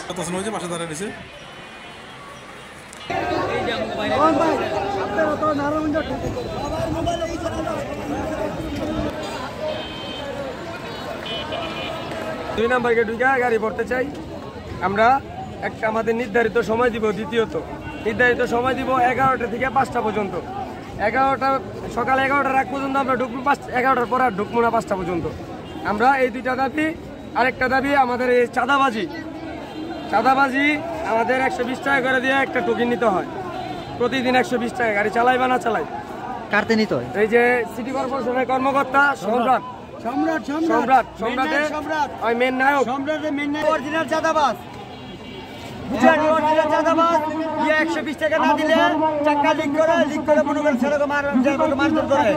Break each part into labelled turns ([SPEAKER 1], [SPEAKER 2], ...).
[SPEAKER 1] কত সময় হয়েছে পাশে দাঁড়িয়ে রয়েছে?
[SPEAKER 2] দুই নাম্বারকে ঢুকে গাড়ি ভরতে চাই আমরা। একটা আমাদের নির্ধারিত সময় দিব, দ্বিতীয়ত নির্ধারিত সময় দিব 11টা থেকে 5টা পর্যন্ত। 11টা সকাল 11টার আগ পর্যন্ত আমরা ঢুকবো, 11টার পর আর ঢুকবো না 5টা পর্যন্ত। আমরা এই দুইটা দাবি। আরেকটা দাবি আমাদের এই চাঁদাবাজি আমাদের 120 টাকা করে দিয়ে একটা টোকেন নিতে হয় প্রতিদিন। 120 টাকা গাড়ি চালাই বা না চালাই
[SPEAKER 3] কাটতে নিতে হয়।
[SPEAKER 2] এই যে সিটি কর্পোরেশনের কর্মকর্তা সম্রাট ওই মেন নায়ক
[SPEAKER 3] অরিজিনাল চাঁদাবাজ, বুঝলেন? অরিজিনাল চাঁদাবাজ 120 টাকা না দিলে টাকা লিক করে মনে করেন সেরকম মারধর করে।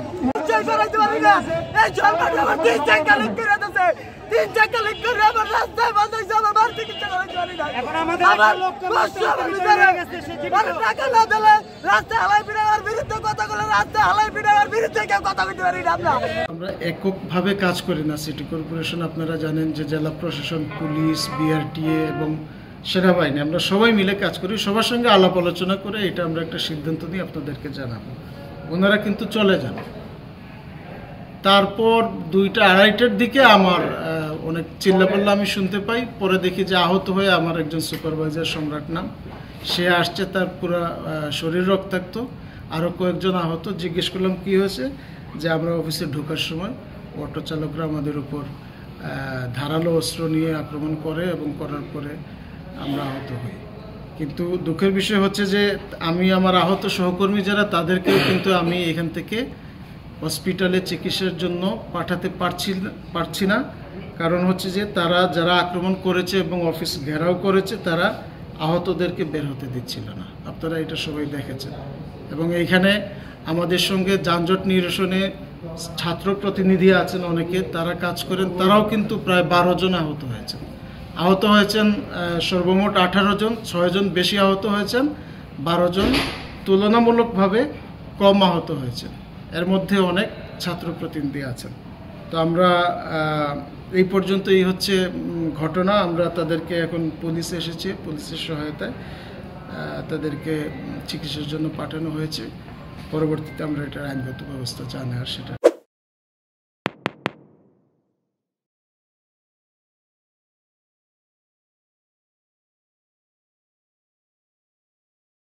[SPEAKER 4] আমরা এককভাবে কাজ করি না। সিটি কর্পোরেশন আপনারা জানেন যে জেলা প্রশাসন, পুলিশ, বিআরটিএ এবং সেনাবাহিনী আমরা সবাই মিলে কাজ করি। সবার সঙ্গে আলাপ আলোচনা করে এটা আমরা একটা সিদ্ধান্ত নিয়ে আপনাদেরকে জানাবো। ওনারা কিন্তু চলে যান। তারপর 2টা 2:30টার দিকে আমার অনেক চিল্লাপাল্লা আমি শুনতে পাই। পরে দেখি যে আহত হয়ে আমার একজন সুপারভাইজার সম্রাট নাম, সে আসছে, তার পুরো শরীর রক্তাক্ত, আরও কয়েকজন আহত। জিজ্ঞেস করলাম কি হয়েছে, যে আমরা অফিসে ঢোকার সময় অটো চালকরা আমাদের উপর ধারালো অস্ত্র নিয়ে আক্রমণ করে এবং করার পরে আমরা আহত হই। কিন্তু দুঃখের বিষয় হচ্ছে যে আমি আমার আহত সহকর্মী যারা, তাদেরকেও কিন্তু আমি এখান থেকে হসপিটালে চিকিৎসার জন্য পাঠাতে পারছি না। কারণ হচ্ছে যে তারা যারা আক্রমণ করেছে এবং অফিস ঘেরাও করেছে, তারা আহতদেরকে বের হতে দিচ্ছিল না। আপনারা এটা সবাই দেখেছেন। এবং এইখানে আমাদের সঙ্গে যানজট নিরসনে ছাত্র প্রতিনিধি আছেন অনেকে, তারা কাজ করেন। তারাও কিন্তু প্রায় 12 জন আহত হয়েছেন। সর্বমোট 18 জন, 6 জন বেশি আহত হয়েছেন, 12 জন তুলনামূলকভাবে কম আহত হয়েছেন। এর মধ্যে অনেক ছাত্র প্রতিনিধি আছেন। তো আমরা এই পর্যন্তই হচ্ছে ঘটনা। আমরা তাদেরকে এখন পুলিশ এসেছে, পুলিশের সহায়তায় তাদেরকে চিকিৎসার জন্য পাঠানো হয়েছে। পরবর্তীতে আমরা এটার আইনগত ব্যবস্থা যা নেওয়ার সেটা